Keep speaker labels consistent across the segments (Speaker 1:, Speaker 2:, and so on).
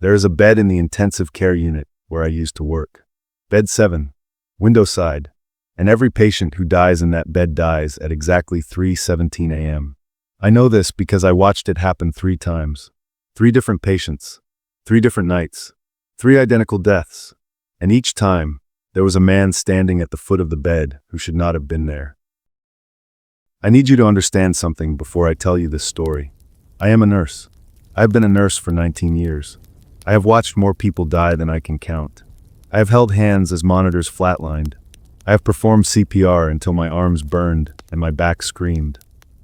Speaker 1: There is a bed in the intensive care unit where I used to work. Bed 7, window side, and every patient who dies in that bed dies at exactly 3:17 a.m. I know this because I watched it happen 3 times. 3 different patients, 3 different nights, 3 identical deaths, and each time, there was a man standing at the foot of the bed who should not have been there. I need you to understand something before I tell you this story. I am a nurse. I have been a nurse for 19 years. I have watched more people die than I can count. I have held hands as monitors flatlined. I have performed CPR until my arms burned and my back screamed.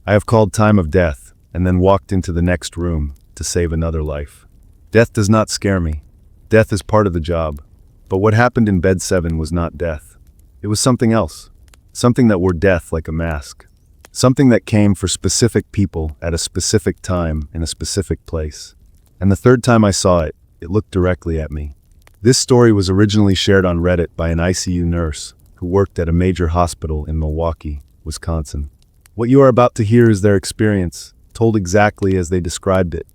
Speaker 1: I have called time of death and then walked into the next room to save another life. Death does not scare me. Death is part of the job. But what happened in bed 7 was not death. It was something else. Something that wore death like a mask. Something that came for specific people at a specific time in a specific place. And the third time I saw it, it looked directly at me. This story was originally shared on Reddit by an ICU nurse who worked at a major hospital in Milwaukee, Wisconsin. What you are about to hear is their experience, told exactly as they described it.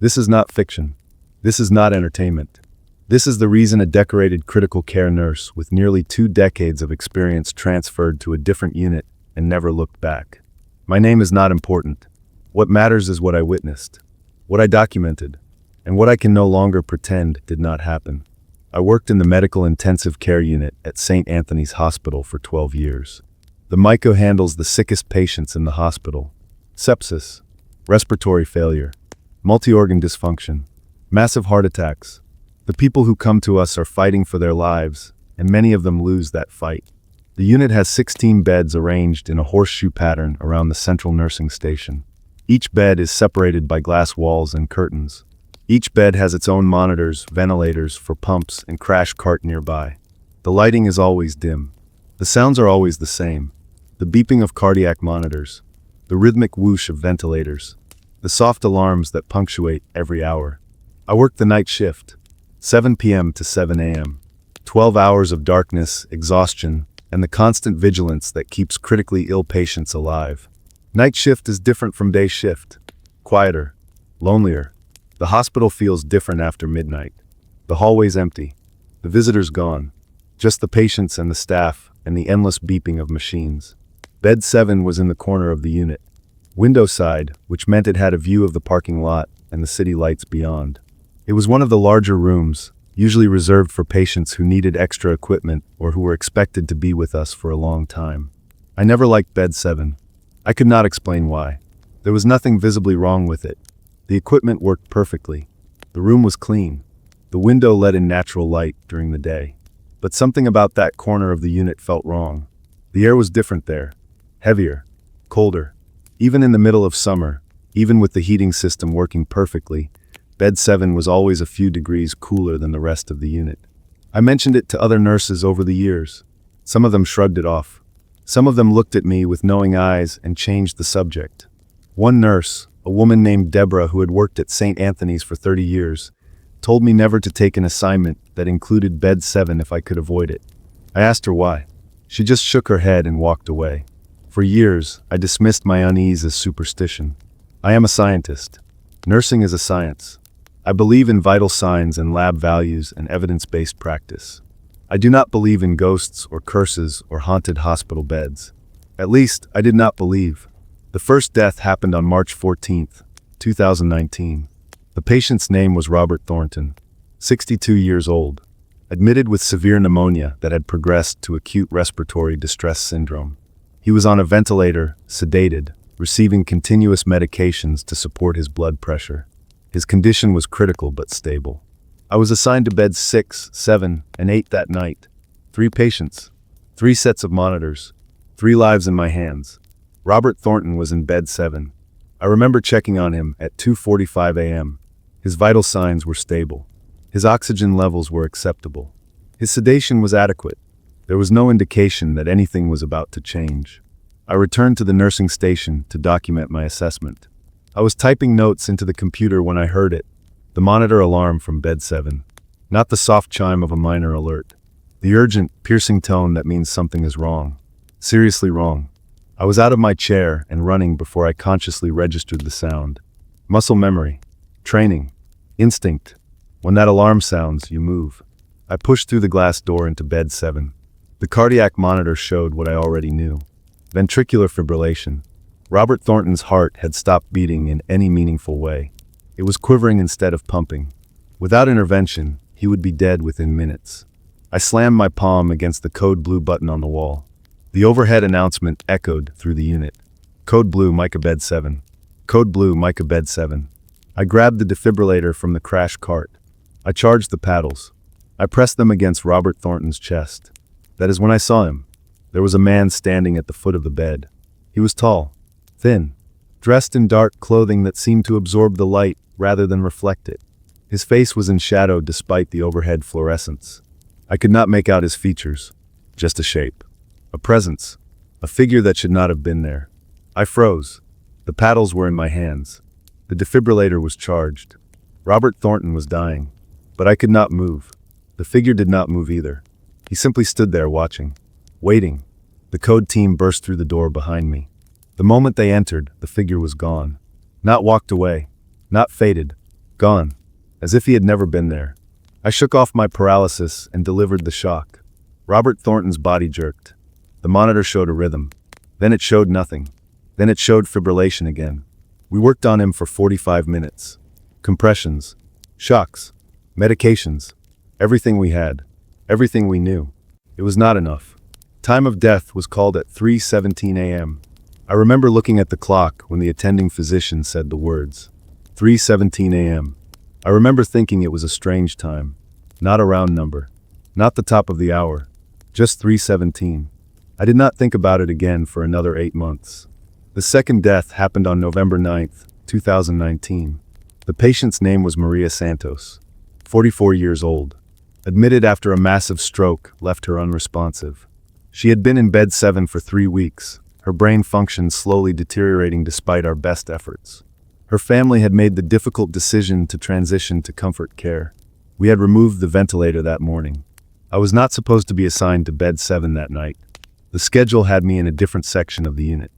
Speaker 1: This is not fiction. This is not entertainment. This is the reason a decorated critical care nurse with nearly 2 decades of experience transferred to a different unit and never looked back. My name is not important. What matters is what I witnessed, what I documented, and what I can no longer pretend did not happen. I worked in the medical intensive care unit at St. Anthony's Hospital for 12 years. The MICO handles the sickest patients in the hospital. Sepsis, respiratory failure, multi-organ dysfunction, massive heart attacks. The people who come to us are fighting for their lives, and many of them lose that fight. The unit has 16 beds arranged in a horseshoe pattern around the central nursing station. Each bed is separated by glass walls and curtains. Each bed has its own monitors, ventilators for pumps, and crash cart nearby. The lighting is always dim. The sounds are always the same. The beeping of cardiac monitors, the rhythmic whoosh of ventilators, the soft alarms that punctuate every hour. I work the night shift. 7 p.m. to 7 a.m. 12 hours of darkness, exhaustion, and the constant vigilance that keeps critically ill patients alive. Night shift is different from day shift. Quieter, lonelier. The hospital feels different after midnight. The hallway's empty. The visitors gone. Just the patients and the staff and the endless beeping of machines. Bed 7 was in the corner of the unit. Window side, which meant it had a view of the parking lot and the city lights beyond. It was one of the larger rooms, usually reserved for patients who needed extra equipment or who were expected to be with us for a long time. I never liked bed 7. I could not explain why. There was nothing visibly wrong with it. The equipment worked perfectly. The room was clean. The window let in natural light during the day. But something about that corner of the unit felt wrong. The air was different there. Heavier. Colder. Even in the middle of summer, even with the heating system working perfectly, Bed 7 was always a few degrees cooler than the rest of the unit. I mentioned it to other nurses over the years. Some of them shrugged it off. Some of them looked at me with knowing eyes and changed the subject. One nurse, a woman named Deborah who had worked at St. Anthony's for 30 years, told me never to take an assignment that included Bed 7 if I could avoid it. I asked her why. She just shook her head and walked away. For years, I dismissed my unease as superstition. I am a scientist. Nursing is a science. I believe in vital signs and lab values and evidence-based practice. I do not believe in ghosts or curses or haunted hospital beds. At least, I did not believe. The first death happened on March 14, 2019. The patient's name was Robert Thornton, 62 years old, admitted with severe pneumonia that had progressed to acute respiratory distress syndrome. He was on a ventilator, sedated, receiving continuous medications to support his blood pressure. His condition was critical but stable. I was assigned to beds 6, 7, and 8 that night. 3 patients, 3 sets of monitors, 3 lives in my hands. Robert Thornton was in bed 7. I remember checking on him at 2:45 a.m. His vital signs were stable. His oxygen levels were acceptable. His sedation was adequate. There was no indication that anything was about to change. I returned to the nursing station to document my assessment. I was typing notes into the computer when I heard it, the monitor alarm from bed 7. Not the soft chime of a minor alert. The urgent, piercing tone that means something is wrong. Seriously wrong. I was out of my chair and running before I consciously registered the sound. Muscle memory. Training. Instinct. When that alarm sounds, you move. I pushed through the glass door into bed 7. The cardiac monitor showed what I already knew. Ventricular fibrillation. Robert Thornton's heart had stopped beating in any meaningful way. It was quivering instead of pumping. Without intervention, he would be dead within minutes. I slammed my palm against the code blue button on the wall. The overhead announcement echoed through the unit. Code blue, Micah bed 7. Code blue, Micah bed 7. I grabbed the defibrillator from the crash cart. I charged the paddles. I pressed them against Robert Thornton's chest. That is when I saw him. There was a man standing at the foot of the bed. He was tall, thin, dressed in dark clothing that seemed to absorb the light rather than reflect it. His face was in shadow despite the overhead fluorescence. I could not make out his features, just a shape, a presence, a figure that should not have been there. I froze. The paddles were in my hands. The defibrillator was charged. Robert Thornton was dying, but I could not move. The figure did not move either. He simply stood there watching, waiting. The code team burst through the door behind me. The moment they entered, the figure was gone. Not walked away, not faded, gone, as if he had never been there. I shook off my paralysis and delivered the shock. Robert Thornton's body jerked. The monitor showed a rhythm. Then it showed nothing. Then it showed fibrillation again. We worked on him for 45 minutes. Compressions, shocks, medications, everything we had, everything we knew. It was not enough. Time of death was called at 3:17 a.m. I remember looking at the clock when the attending physician said the words, 3:17 a.m. I remember thinking it was a strange time, not a round number, not the top of the hour, just 3:17. I did not think about it again for another 8 months. The second death happened on November 9th, 2019. The patient's name was Maria Santos, 44 years old. Admitted after a massive stroke left her unresponsive. She had been in bed 7 for 3 weeks, her brain function slowly deteriorating despite our best efforts. Her family had made the difficult decision to transition to comfort care. We had removed the ventilator that morning. I was not supposed to be assigned to bed 7 that night. The schedule had me in a different section of the unit.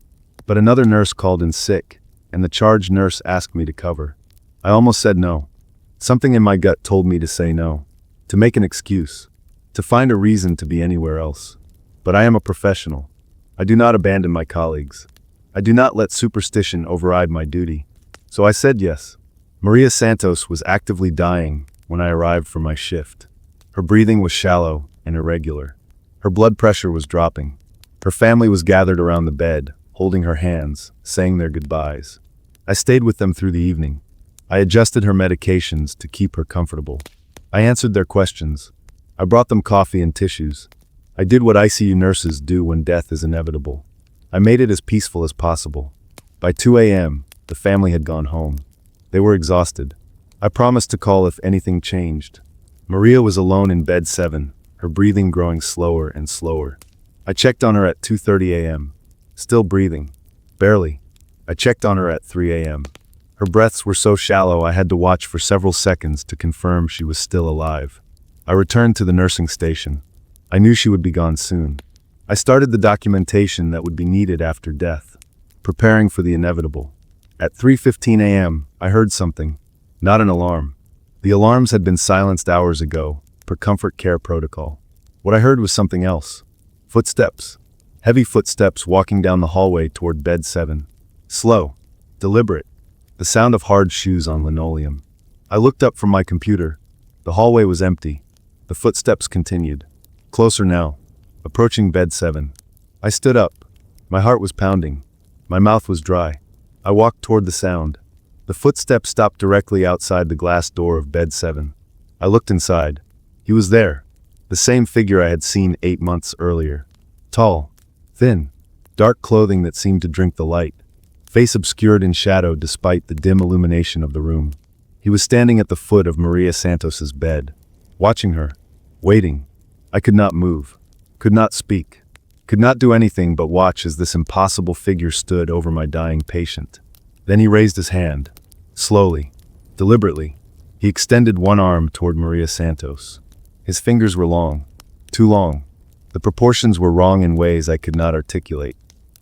Speaker 1: But another nurse called in sick, and the charge nurse asked me to cover. I almost said no. Something in my gut told me to say no, to make an excuse, to find a reason to be anywhere else. But I am a professional. I do not abandon my colleagues. I do not let superstition override my duty. So I said yes. Maria Santos was actively dying when I arrived for my shift. Her breathing was shallow and irregular. Her blood pressure was dropping. Her family was gathered around the bed, holding her hands, saying their goodbyes. I stayed with them through the evening. I adjusted her medications to keep her comfortable. I answered their questions. I brought them coffee and tissues. I did what ICU nurses do when death is inevitable. I made it as peaceful as possible. By 2 a.m., the family had gone home. They were exhausted. I promised to call if anything changed. Maria was alone in bed 7, her breathing growing slower and slower. I checked on her at 2:30 a.m. Still breathing. Barely. I checked on her at 3 a.m. Her breaths were so shallow I had to watch for several seconds to confirm she was still alive. I returned to the nursing station. I knew she would be gone soon. I started the documentation that would be needed after death, preparing for the inevitable. At 3:15 a.m., I heard something. Not an alarm. The alarms had been silenced hours ago, per comfort care protocol. What I heard was something else. Footsteps. Heavy footsteps walking down the hallway toward bed 7. Slow. Deliberate. The sound of hard shoes on linoleum. I looked up from my computer. The hallway was empty. The footsteps continued. Closer now. Approaching bed 7. I stood up. My heart was pounding. My mouth was dry. I walked toward the sound. The footsteps stopped directly outside the glass door of bed 7. I looked inside. He was there. The same figure I had seen 8 months earlier. Tall. Thin. Dark clothing that seemed to drink the light. Face obscured in shadow despite the dim illumination of the room. He was standing at the foot of Maria Santos's bed. Watching her. Waiting. I could not move. Could not speak. Could not do anything but watch as this impossible figure stood over my dying patient. Then he raised his hand. Slowly. Deliberately. He extended one arm toward Maria Santos. His fingers were long. Too long. The proportions were wrong in ways I could not articulate.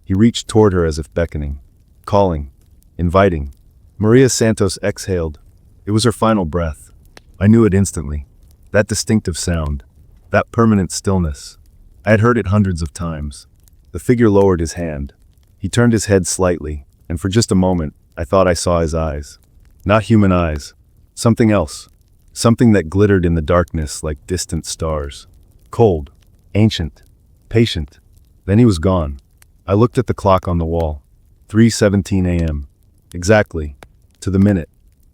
Speaker 1: He reached toward her as if beckoning. Calling. Inviting. Maria Santos exhaled. It was her final breath. I knew it instantly. That distinctive sound. That permanent stillness. I had heard it hundreds of times. The figure lowered his hand. He turned his head slightly, and for just a moment, I thought I saw his eyes. Not human eyes. Something else. Something that glittered in the darkness like distant stars. Cold. Ancient. Patient. Then he was gone. I looked at the clock on the wall. 3:17 a.m. Exactly. To the minute.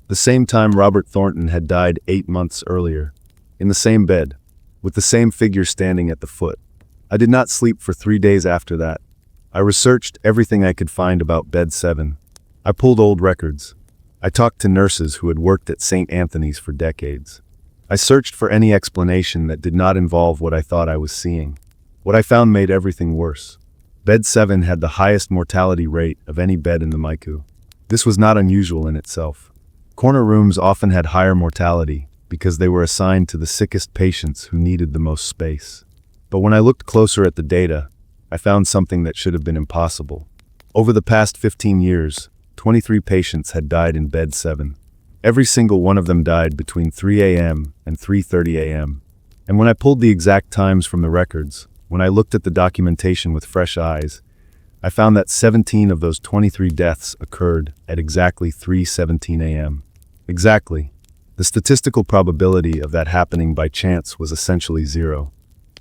Speaker 1: The same time Robert Thornton had died 8 months earlier. In the same bed. With the same figure standing at the foot. I did not sleep for 3 days after that. I researched everything I could find about Bed 7. I pulled old records. I talked to nurses who had worked at St. Anthony's for decades. I searched for any explanation that did not involve what I thought I was seeing. What I found made everything worse. Bed 7 had the highest mortality rate of any bed in the ICU. This was not unusual in itself. Corner rooms often had higher mortality because they were assigned to the sickest patients who needed the most space. But when I looked closer at the data, I found something that should have been impossible. Over the past 15 years, 23 patients had died in Bed 7. Every single one of them died between 3 a.m. and 3:30 a.m. And when I pulled the exact times from the records, when I looked at the documentation with fresh eyes, I found that 17 of those 23 deaths occurred at exactly 3:17 a.m. Exactly. The statistical probability of that happening by chance was essentially zero.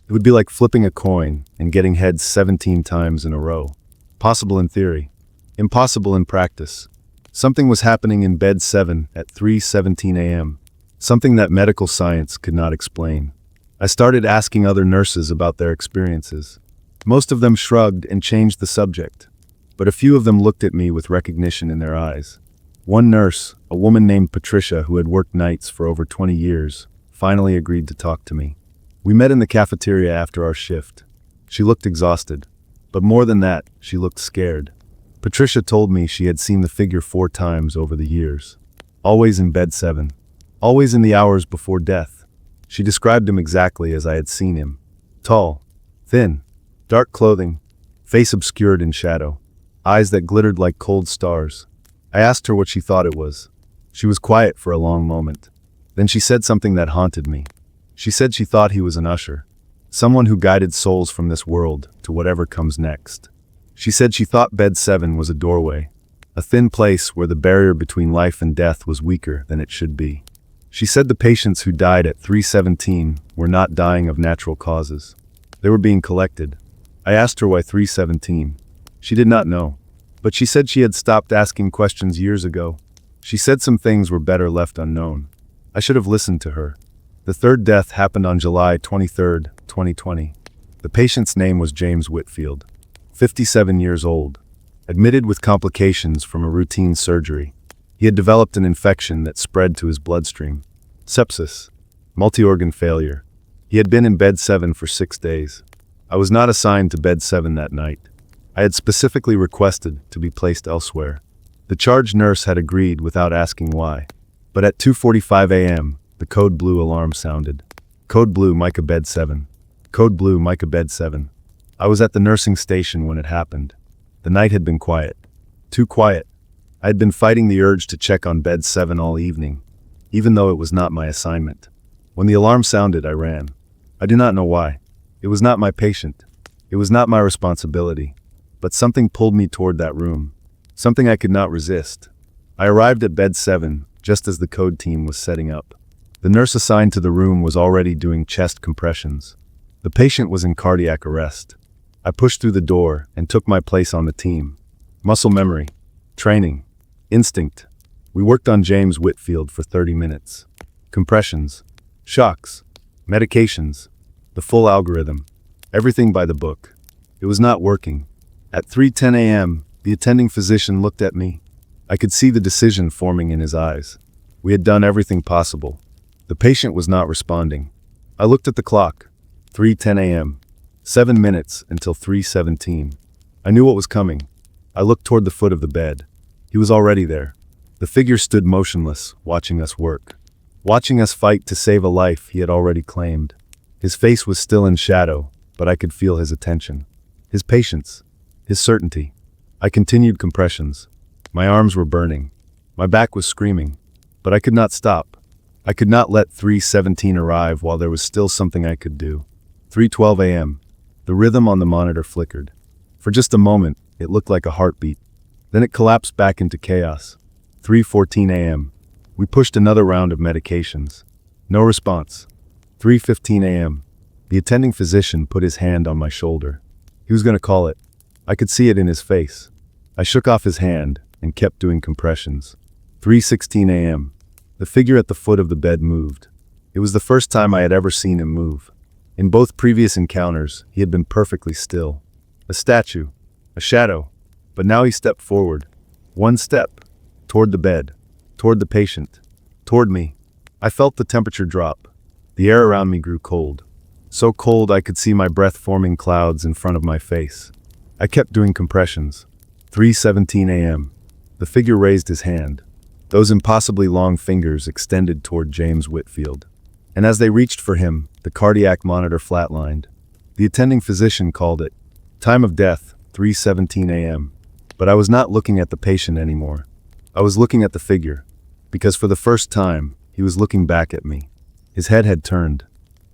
Speaker 1: It would be like flipping a coin and getting heads 17 times in a row. Possible in theory. Impossible in practice. Something was happening in Bed 7 at 3:17 a.m. Something that medical science could not explain. I started asking other nurses about their experiences. Most of them shrugged and changed the subject, but a few of them looked at me with recognition in their eyes. One nurse, a woman named Patricia who had worked nights for over 20 years, finally agreed to talk to me. We met in the cafeteria after our shift. She looked exhausted, but more than that, she looked scared. Patricia told me she had seen the figure 4 times over the years. Always in Bed 7. Always in the hours before death. She described him exactly as I had seen him. Tall. Thin. Dark clothing. Face obscured in shadow. Eyes that glittered like cold stars. I asked her what she thought it was. She was quiet for a long moment. Then she said something that haunted me. She said she thought he was an usher. Someone who guided souls from this world to whatever comes next. She said she thought Bed 7 was a doorway, a thin place where the barrier between life and death was weaker than it should be. She said the patients who died at 3:17 were not dying of natural causes. They were being collected. I asked her why 3:17. She did not know, but she said she had stopped asking questions years ago. She said some things were better left unknown. I should have listened to her. The third death happened on July 23, 2020. The patient's name was James Whitfield. 57 years old, admitted with complications from a routine surgery. He had developed an infection that spread to his bloodstream. Sepsis. Multi-organ failure. He had been in Bed 7 for 6 days. I was not assigned to Bed 7 that night. I had specifically requested to be placed elsewhere. The charge nurse had agreed without asking why. But at 2:45 a.m., the code blue alarm sounded. Code blue, Micah Bed 7. Code blue, Micah Bed 7. I was at the nursing station when it happened. The night had been quiet. Too quiet. I had been fighting the urge to check on Bed 7 all evening, even though it was not my assignment. When the alarm sounded, I ran. I do not know why. It was not my patient. It was not my responsibility. But something pulled me toward that room. Something I could not resist. I arrived at Bed 7 just as the code team was setting up. The nurse assigned to the room was already doing chest compressions. The patient was in cardiac arrest. I pushed through the door and took my place on the team. Muscle memory. Training. Instinct. We worked on James Whitfield for 30 minutes. Compressions. Shocks. Medications. The full algorithm. Everything by the book. It was not working. At 3:10 a.m., the attending physician looked at me. I could see the decision forming in his eyes. We had done everything possible. The patient was not responding. I looked at the clock. 3:10 a.m. 7 minutes until 3:17. I knew what was coming. I looked toward the foot of the bed. He was already there. The figure stood motionless, watching us work. Watching us fight to save a life he had already claimed. His face was still in shadow, but I could feel his attention. His patience. His certainty. I continued compressions. My arms were burning. My back was screaming. But I could not stop. I could not let 3:17 arrive while there was still something I could do. 3:12 a.m. The rhythm on the monitor flickered. For just a moment, it looked like a heartbeat. Then it collapsed back into chaos. 3:14 a.m. We pushed another round of medications. No response. 3:15 a.m. The attending physician put his hand on my shoulder. He was going to call it. I could see it in his face. I shook off his hand and kept doing compressions. 3:16 a.m. The figure at the foot of the bed moved. It was the first time I had ever seen him move. In both previous encounters, he had been perfectly still. A statue, a shadow, but now he stepped forward. One step, toward the bed, toward the patient, toward me. I felt the temperature drop. The air around me grew cold. So cold I could see my breath forming clouds in front of my face. I kept doing compressions. 3:17 a.m. The figure raised his hand. Those impossibly long fingers extended toward James Whitfield. And as they reached for him, the cardiac monitor flatlined. The attending physician called it. Time of death, 3:17 a.m. But I was not looking at the patient anymore. I was looking at the figure, because for the first time, he was looking back at me. His head had turned.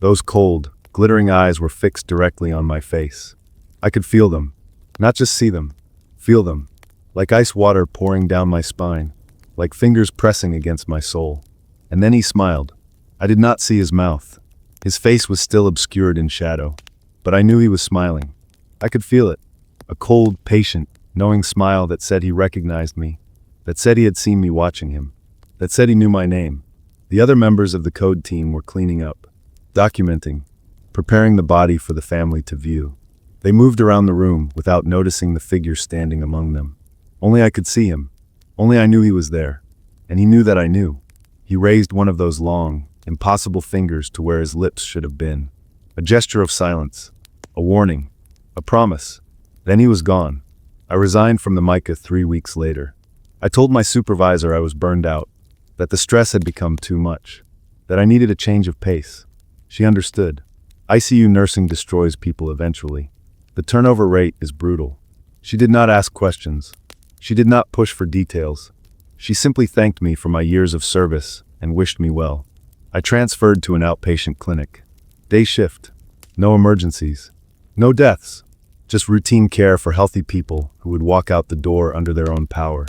Speaker 1: Those cold, glittering eyes were fixed directly on my face. I could feel them, not just see them, feel them, like ice water pouring down my spine, like fingers pressing against my soul. And then he smiled. I did not see his mouth. His face was still obscured in shadow, but I knew he was smiling. I could feel it, a cold, patient, knowing smile that said he recognized me, that said he had seen me watching him, that said he knew my name. The other members of the code team were cleaning up, documenting, preparing the body for the family to view. They moved around the room without noticing the figure standing among them. Only I could see him. Only I knew he was there. And he knew that I knew. He raised one of those long, impossible fingers to where his lips should have been. A gesture of silence. A warning. A promise. Then he was gone. I resigned from the MICA 3 weeks later. I told my supervisor I was burned out, that the stress had become too much, that I needed a change of pace. She understood. ICU nursing destroys people eventually. The turnover rate is brutal. She did not ask questions. She did not push for details. She simply thanked me for my years of service and wished me well. I transferred to an outpatient clinic. Day shift. No emergencies. No deaths. Just routine care for healthy people who would walk out the door under their own power.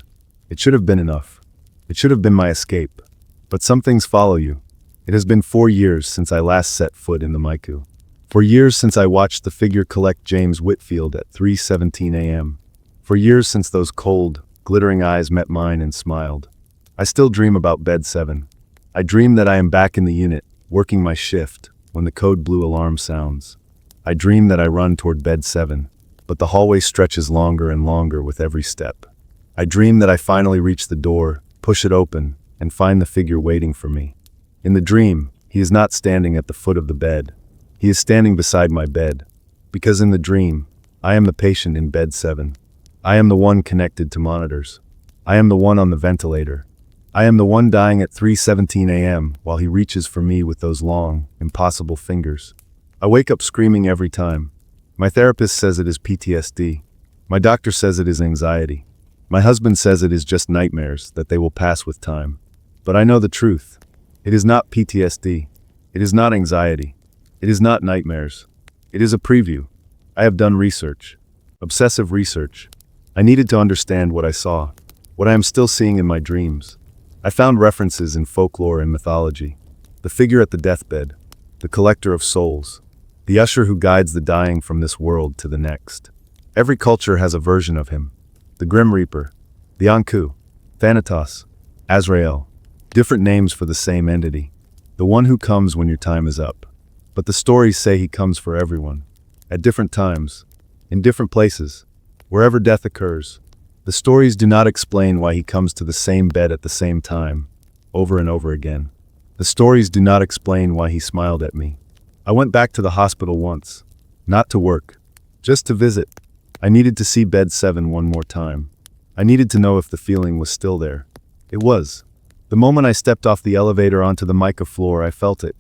Speaker 1: It should have been enough. It should have been my escape. But some things follow you. It has been 4 years since I last set foot in the MICU. 4 years since I watched the figure collect James Whitfield at 3:17 a.m. 4 years since those cold, glittering eyes met mine and smiled. I still dream about Bed 7. I dream that I am back in the unit, working my shift, when the code blue alarm sounds. I dream that I run toward Bed 7, but the hallway stretches longer and longer with every step. I dream that I finally reach the door, push it open, and find the figure waiting for me. In the dream, he is not standing at the foot of the bed. He is standing beside my bed. Because in the dream, I am the patient in Bed 7. I am the one connected to monitors. I am the one on the ventilator. I am the one dying at 3:17 a.m. while he reaches for me with those long, impossible fingers. I wake up screaming every time. My therapist says it is PTSD. My doctor says it is anxiety. My husband says it is just nightmares that they will pass with time. But I know the truth. It is not PTSD. It is not anxiety. It is not nightmares. It is a preview. I have done research. Obsessive research. I needed to understand what I saw, what I am still seeing in my dreams. I found references in folklore and mythology. The figure at the deathbed, the collector of souls, the usher who guides the dying from this world to the next. Every culture has a version of him. The Grim Reaper, the Anku, Thanatos, Azrael. Different names for the same entity. The one who comes when your time is up. But the stories say he comes for everyone. At different times. In different places. Wherever death occurs. The stories do not explain why he comes to the same bed at the same time, over and over again. The stories do not explain why he smiled at me. I went back to the hospital once. Not to work. Just to visit. I needed to see Bed 7 one more time. I needed to know if the feeling was still there. It was. The moment I stepped off the elevator onto the mica floor, I felt it.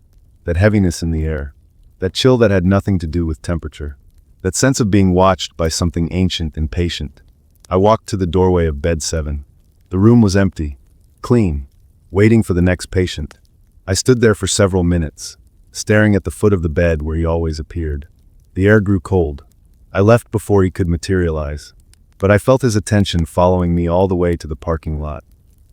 Speaker 1: That heaviness in the air. That chill that had nothing to do with temperature. That sense of being watched by something ancient and patient. I walked to the doorway of Bed 7. The room was empty. Clean. Waiting for the next patient. I stood there for several minutes, staring at the foot of the bed where he always appeared. The air grew cold. I left before he could materialize, but I felt his attention following me all the way to the parking lot.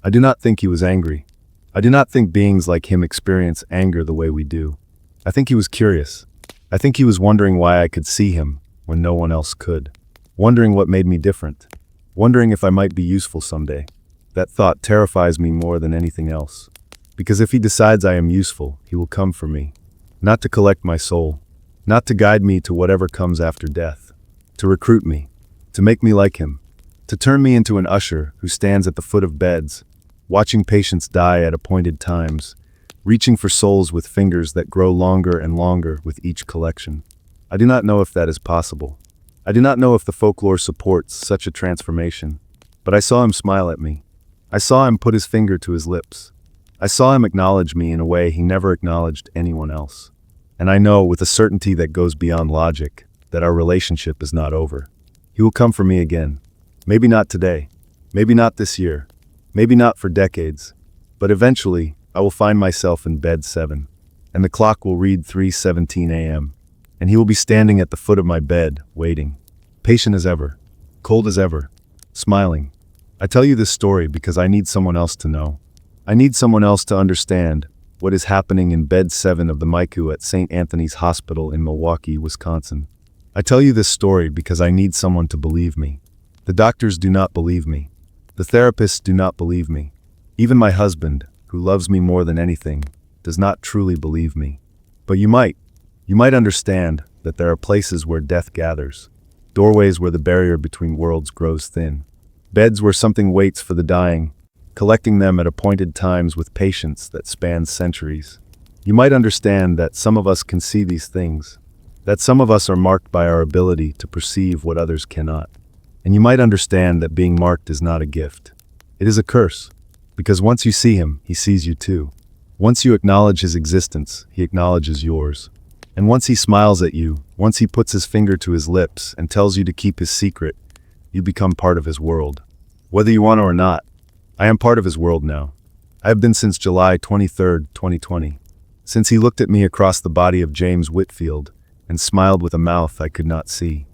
Speaker 1: I do not think he was angry. I do not think beings like him experience anger the way we do. I think he was curious. I think he was wondering why I could see him when no one else could. Wondering what made me different. Wondering if I might be useful someday. That thought terrifies me more than anything else. Because if he decides I am useful, he will come for me. Not to collect my soul. Not to guide me to whatever comes after death. To recruit me. To make me like him. To turn me into an usher who stands at the foot of beds, watching patients die at appointed times, reaching for souls with fingers that grow longer and longer with each collection. I do not know if that is possible. I do not know if the folklore supports such a transformation, but I saw him smile at me. I saw him put his finger to his lips. I saw him acknowledge me in a way he never acknowledged anyone else. And I know with a certainty that goes beyond logic that our relationship is not over. He will come for me again. Maybe not today. Maybe not this year. Maybe not for decades. But eventually, I will find myself in bed 7, and the clock will read 3:17 a.m., and he will be standing at the foot of my bed, waiting, patient as ever, cold as ever, smiling. I tell you this story because I need someone else to know. I need someone else to understand what is happening in bed 7 of the ICU at St. Anthony's Hospital in Milwaukee, Wisconsin. I tell you this story because I need someone to believe me. The doctors do not believe me. The therapists do not believe me. Even my husband, who loves me more than anything, does not truly believe me. But you might understand that there are places where death gathers, doorways where the barrier between worlds grows thin, beds where something waits for the dying, collecting them at appointed times with patience that spans centuries. You might understand that some of us can see these things, that some of us are marked by our ability to perceive what others cannot. And you might understand that being marked is not a gift. It is a curse, because once you see him, he sees you too. Once you acknowledge his existence, he acknowledges yours. And once he smiles at you, once he puts his finger to his lips and tells you to keep his secret, you become part of his world. Whether you want to or not, I am part of his world now. I have been since July 23, 2020. Since he looked at me across the body of James Whitfield and smiled with a mouth I could not see.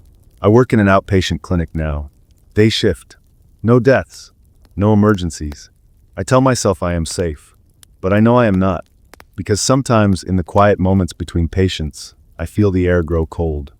Speaker 1: I work in an outpatient clinic now. Day shift. No deaths. No emergencies. I tell myself I am safe, but I know I am not, because sometimes in the quiet moments between patients, I feel the air grow cold.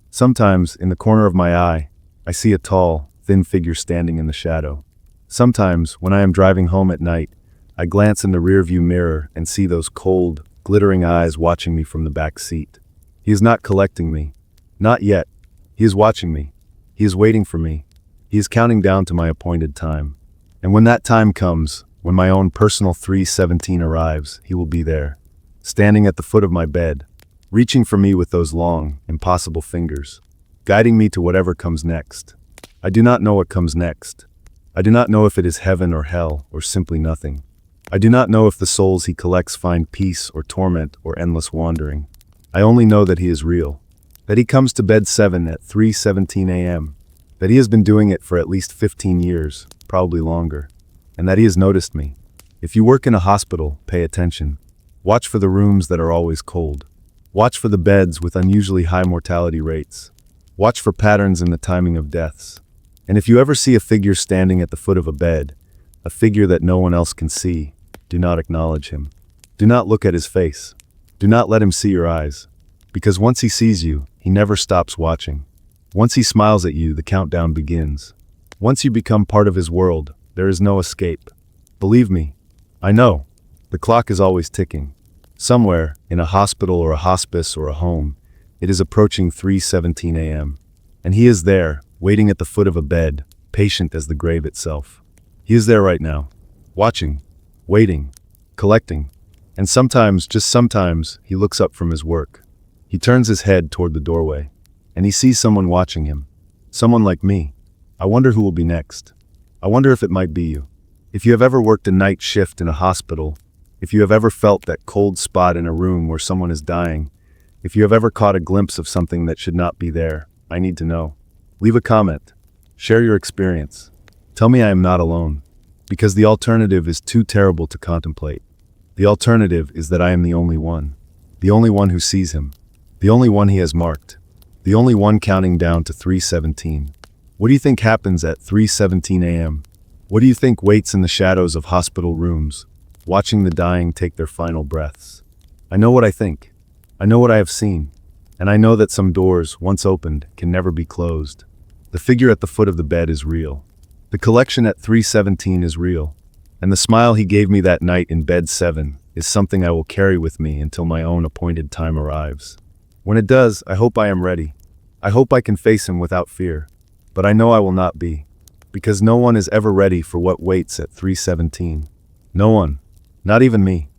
Speaker 1: Sometimes, in the corner of my eye, I see a tall, thin figure standing in the shadow. Sometimes, when I am driving home at night, I glance in the rearview mirror and see those cold, glittering eyes watching me from the back seat. He is not collecting me. Not yet. He is watching me. He is waiting for me. He is counting down to my appointed time. And when that time comes, when my own personal 3:17 arrives, he will be there, standing at the foot of my bed, reaching for me with those long, impossible fingers, guiding me to whatever comes next. I do not know what comes next. I do not know if it is heaven or hell or simply nothing. I do not know if the souls he collects find peace or torment or endless wandering. I only know that he is real, that he comes to bed 7 at 3:17 a.m., that he has been doing it for at least 15 years, probably longer, and that he has noticed me. If you work in a hospital, pay attention. Watch for the rooms that are always cold. Watch for the beds with unusually high mortality rates. Watch for patterns in the timing of deaths. And if you ever see a figure standing at the foot of a bed, a figure that no one else can see, do not acknowledge him. Do not look at his face. Do not let him see your eyes. Because once he sees you, he never stops watching. Once he smiles at you, the countdown begins. Once you become part of his world, there is no escape. Believe me, I know. The clock is always ticking. Somewhere, in a hospital or a hospice or a home, it is approaching 3:17 a.m. And he is there, waiting at the foot of a bed, patient as the grave itself. He is there right now, watching, waiting, collecting, and sometimes, just sometimes, he looks up from his work. He turns his head toward the doorway, and he sees someone watching him. Someone like me. I wonder who will be next. I wonder if it might be you. If you have ever worked a night shift in a hospital, if you have ever felt that cold spot in a room where someone is dying, if you have ever caught a glimpse of something that should not be there, I need to know. Leave a comment. Share your experience. Tell me I am not alone, because the alternative is too terrible to contemplate. The alternative is that I am the only one. The only one who sees him. The only one he has marked. The only one counting down to 3:17. What do you think happens at 3:17 a.m.? What do you think waits in the shadows of hospital rooms, watching the dying take their final breaths? I know what I think. I know what I have seen. And I know that some doors, once opened, can never be closed. The figure at the foot of the bed is real. The collection at 3:17 is real. And the smile he gave me that night in bed 7 is something I will carry with me until my own appointed time arrives. When it does, I hope I am ready. I hope I can face him without fear. But I know I will not be. Because no one is ever ready for what waits at 3:17. No one. Not even me.